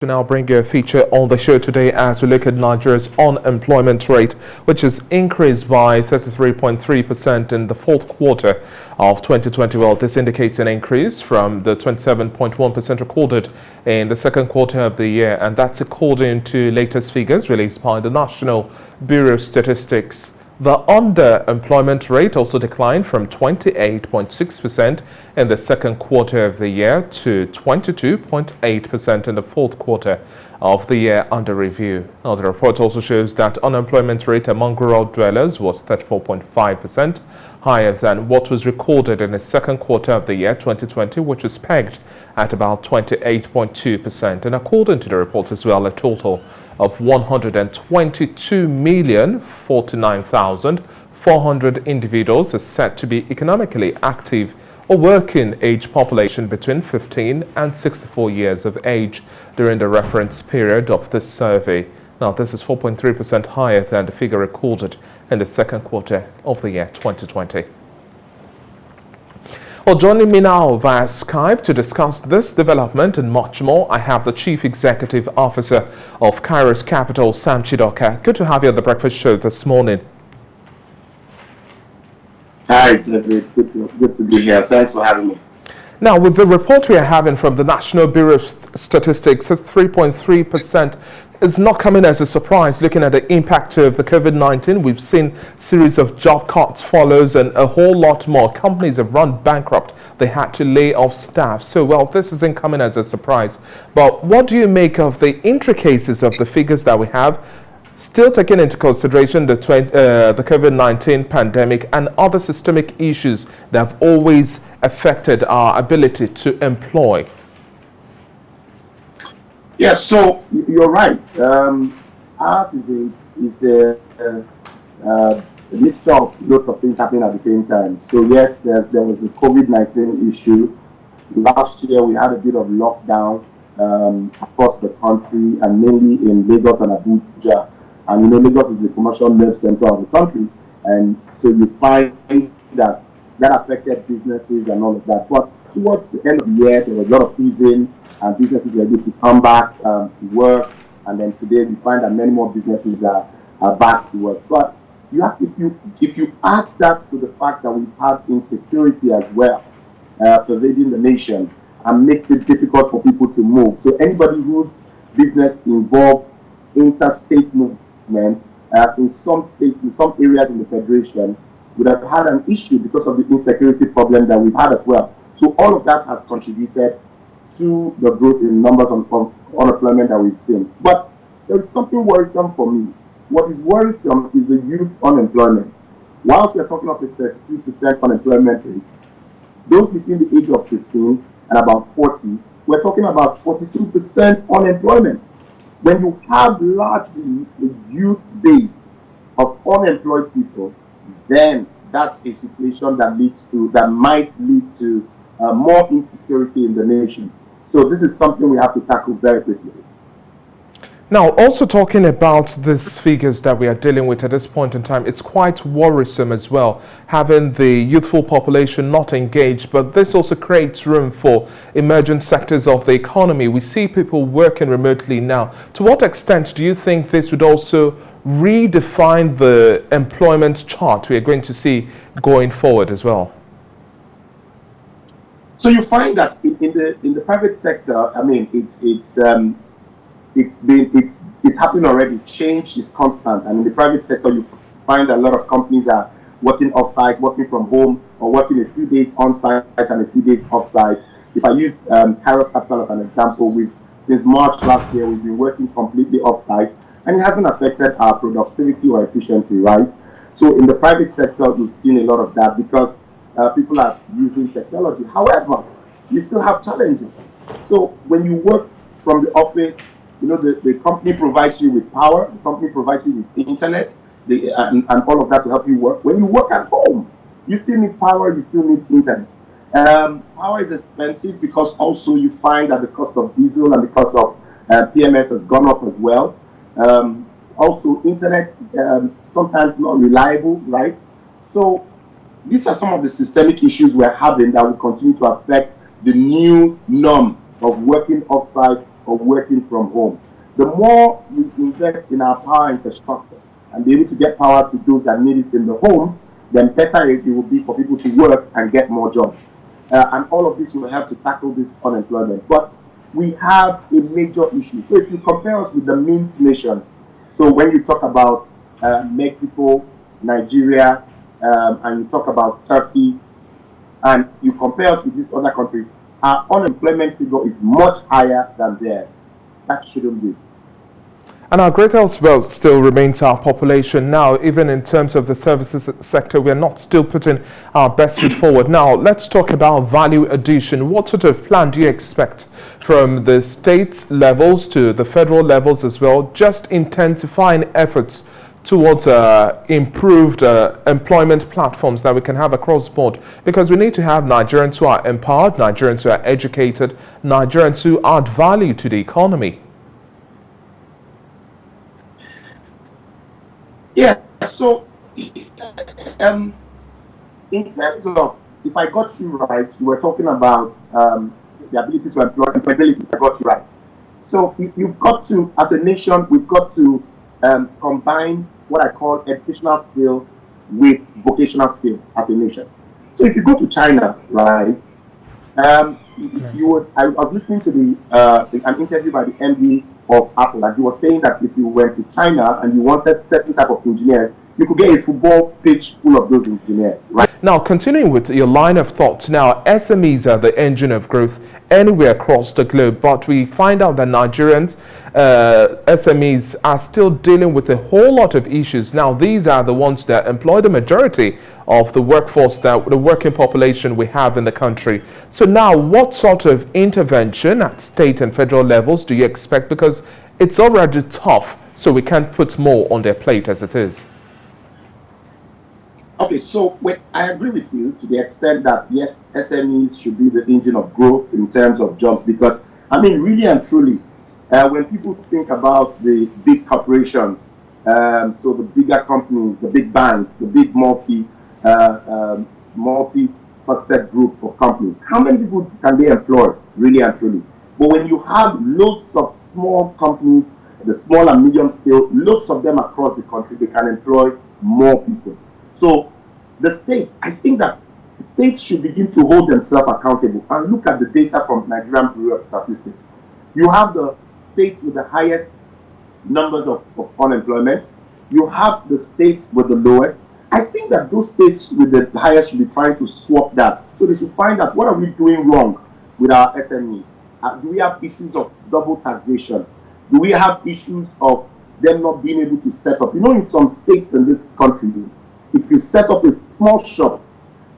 To now bring you a feature on the show today as we look at Nigeria's unemployment rate, which has increased by 33.3% in the fourth quarter of 2020. Well, this indicates an increase from the 27.1% recorded in the second quarter of the year, and that's according to latest figures released by the National Bureau of Statistics. The underemployment rate also declined from 28.6% in the second quarter of the year to 22.8% in the fourth quarter of the year under review. Now, the report also shows that unemployment rate among rural dwellers was 34.5%, higher than what was recorded in the second quarter of the year 2020, which was pegged at about 28.2%. And according to the report as well, a total of 122,049,400 individuals is said to be economically active or working age population between 15 and 64 years of age during the reference period of this survey. Now, this is 4.3% higher than the figure recorded in the second quarter of the year 2020. Well, joining me now via Skype to discuss this development and much more, I have the Chief Executive Officer of Kairos Capital, Sam Chidoka. Good to have you on the Breakfast Show this morning. Hi, David. Good to be here. Thanks for having me. Now, with the report we are having from the National Bureau of Statistics, at 3.3%, it's not coming as a surprise. Looking at the impact of the COVID-19, we've seen a series of job cuts follows and a whole lot more. Companies have run bankrupt. They had to lay off staff. So, well, this isn't coming as a surprise. But what do you make of the intricacies of the figures that we have, still taking into consideration the COVID-19 pandemic and other systemic issues that have always affected our ability to employ? Yes, so you're right. Ours is a mixture of lots of things happening at the same time. So yes, there was the COVID-19 issue. Last year we had a bit of lockdown across the country, and mainly in Lagos and Abuja. And you know, Lagos is the commercial nerve center of the country, and so you find that affected businesses and all of that. But towards the end of the year, there was a lot of easing, and businesses were able to come back to work. And then today, we find that many more businesses are back to work. But if you add that to the fact that we've had insecurity as well pervading the nation, and makes it difficult for people to move. So anybody whose business involved interstate movement in some states, in some areas in the federation, would have had an issue because of the insecurity problem that we've had as well. So all of that has contributed to the growth in numbers of unemployment that we've seen. But there's something worrisome for me. What is worrisome is the youth unemployment. Whilst we're talking of a 33% unemployment rate, those between the age of 15 and about 40, we're talking about 42% unemployment. When you have largely a youth base of unemployed people, then that's a situation that might lead to more insecurity in the nation. So this is something we have to tackle very quickly. Now, also talking about these figures that we are dealing with at this point in time, it's quite worrisome as well, having the youthful population not engaged, but this also creates room for emergent sectors of the economy. We see people working remotely now. To what extent do you think this would also redefine the employment chart we are going to see going forward as well? So you find that in the private sector, I mean, it's happening already. Change is constant, and in the private sector, you find a lot of companies are working off-site, working from home, or working a few days on-site and a few days off-site. If I use Kairos Capital as an example, since March last year, we've been working completely off-site, and it hasn't affected our productivity or efficiency, right? So in the private sector, we've seen a lot of that because people are using technology. However, you still have challenges. So when you work from the office, you know, the company provides you with power, the company provides you with internet, and all of that to help you work. When you work at home, you still need power, you still need internet. Power is expensive because also you find that the cost of diesel and the cost of PMS has gone up as well. Also, internet sometimes not reliable, right? So these are some of the systemic issues we're having that will continue to affect the new norm of working off-site or working from home. The more we invest in our power infrastructure and be able to get power to those that need it in the homes, then better it will be for people to work and get more jobs. And all of this will help to tackle this unemployment. But we have a major issue. So if you compare us with the mint nations, so when you talk about Mexico, Nigeria, and you talk about Turkey, and you compare us with these other countries, our unemployment figure is much higher than theirs. That shouldn't be. And our greatest wealth still remains our population. Now, even in terms of the services sector, we're not still putting our best foot forward. Now, let's talk about value addition. What sort of plan do you expect from the state levels to the federal levels as well, just intensifying efforts towards improved employment platforms that we can have across the board? Because we need to have Nigerians who are empowered, Nigerians who are educated, Nigerians who add value to the economy. Yeah, so in terms of, if I got you right, you were talking about the ability to employ, employability, if I got you right. So you've got to, as a nation, we've got to combine what I call educational skill with vocational skill as a nation. So if you go to China, right, you would, I was listening to an interview by the MD of Apple, and he was saying that if you went to China and you wanted certain type of engineers, you could get a football pitch full of those engineers, right? Now, continuing with your line of thought, now SMEs are the engine of growth anywhere across the globe, but we find out that Nigerians, SMEs are still dealing with a whole lot of issues. Now, these are the ones that employ the majority of the workforce, that the working population we have in the country. So now, what sort of intervention at state and federal levels do you expect? Because it's already tough, so we can't put more on their plate as it is. Okay, so I agree with you to the extent that, yes, SMEs should be the engine of growth in terms of jobs, because, I mean, really and truly, when people think about the big corporations, so the bigger companies, the big banks, the big multi-faceted group of companies, how many people can they employ, really and truly? But when you have loads of small companies, the small and medium scale, loads of them across the country, they can employ more people. So the states, I think that states should begin to hold themselves accountable and look at the data from Nigerian Bureau of Statistics. You have the states with the highest numbers of unemployment. You have the states with the lowest. I think that those states with the highest should be trying to swap that. So they should find out, what are we doing wrong with our SMEs? Do we have issues of double taxation? Do we have issues of them not being able to set up? You know, in some states in this country, if you set up a small shop,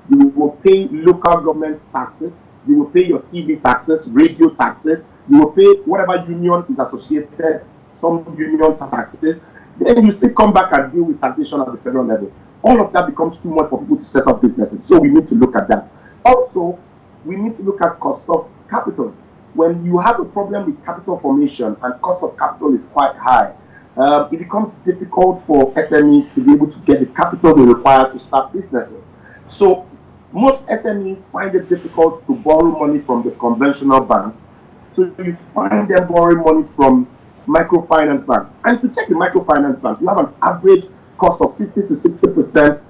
you will pay local government taxes, you will pay your TV taxes, radio taxes, you will pay whatever union is associated, some union taxes, then you still come back and deal with taxation at the federal level. All of that becomes too much for people to set up businesses, so we need to look at that. Also, we need to look at cost of capital. When you have a problem with capital formation and cost of capital is quite high, it becomes difficult for SMEs to be able to get the capital they require to start businesses. So most SMEs find it difficult to borrow money from the conventional banks. So you find them borrowing money from microfinance banks. And if you check the microfinance bank, you have an average cost of 50 to 60%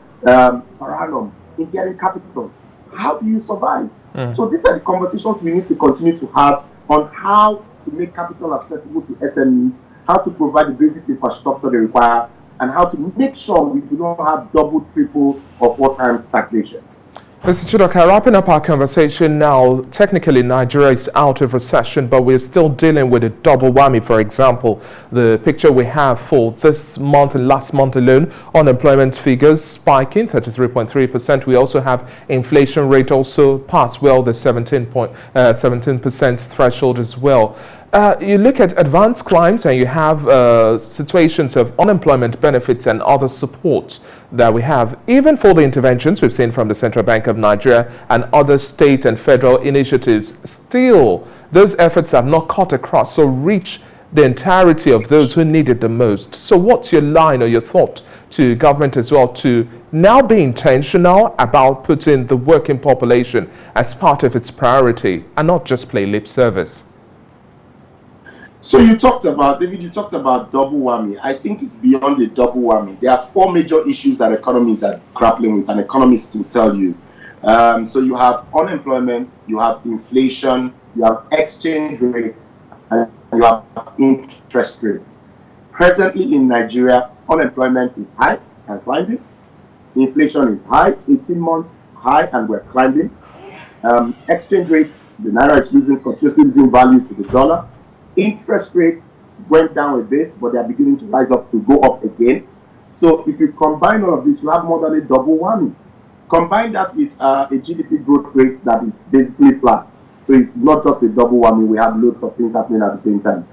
per annum in getting capital. How do you survive? So these are the conversations we need to continue to have on how to make capital accessible to SMEs, how to provide the basic infrastructure they require, and how to make sure we do not have double, triple, or 4 times taxation. Mr. Chidoka, wrapping up our conversation now, technically Nigeria is out of recession, but we're still dealing with a double whammy. For example, the picture we have for this month and last month alone, unemployment figures spiking 33.3%. We also have inflation rate also passed well the 17% threshold as well. You look at advanced crimes and you have situations of unemployment benefits and other support that we have. Even for the interventions we've seen from the Central Bank of Nigeria and other state and federal initiatives, still those efforts have not cut across or reach the entirety of those who need it the most. So what's your line or your thought to government as well to now be intentional about putting the working population as part of its priority and not just play lip service? So you talked about, David, you talked about double whammy. I think it's beyond the double whammy. There are four major issues that economies are grappling with, and economists will tell you. So you have unemployment, you have inflation, you have exchange rates, and you have interest rates. Presently in Nigeria, unemployment is high and climbing. Inflation is high, 18 months high, and we're climbing. Exchange rates, the naira is continuously losing value to the dollar. Interest rates went down a bit, but they are beginning to rise up to go up again. So if you combine all of this, you have more than a double whammy. Combine that with a GDP growth rate that is basically flat. So it's not just a double whammy, we have loads of things happening at the same time.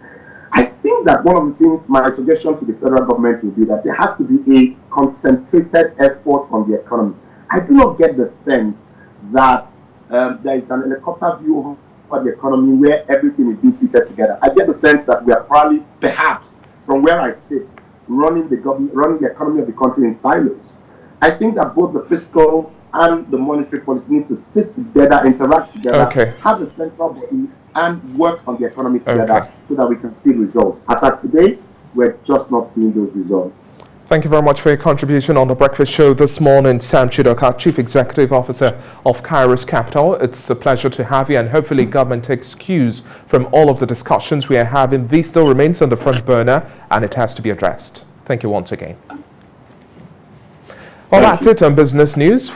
I think that one of the things, my suggestion to the federal government will be that there has to be a concentrated effort on the economy. I do not get the sense that there is an helicopter view of the economy where everything is being fitted together. I get the sense that we are probably, perhaps, from where I sit, running the economy of the country in silos. I think that both the fiscal and the monetary policy need to sit together, interact together, have a central body, and work on the economy together so that we can see results. As of today, we're just not seeing those results. Thank you very much for your contribution on the Breakfast Show this morning, Sam Chidoka, Chief Executive Officer of Kairos Capital. It's a pleasure to have you, and hopefully government takes cues from all of the discussions we are having. This still remains on the front burner, and it has to be addressed. Thank you once again. Well, that's it on Business News.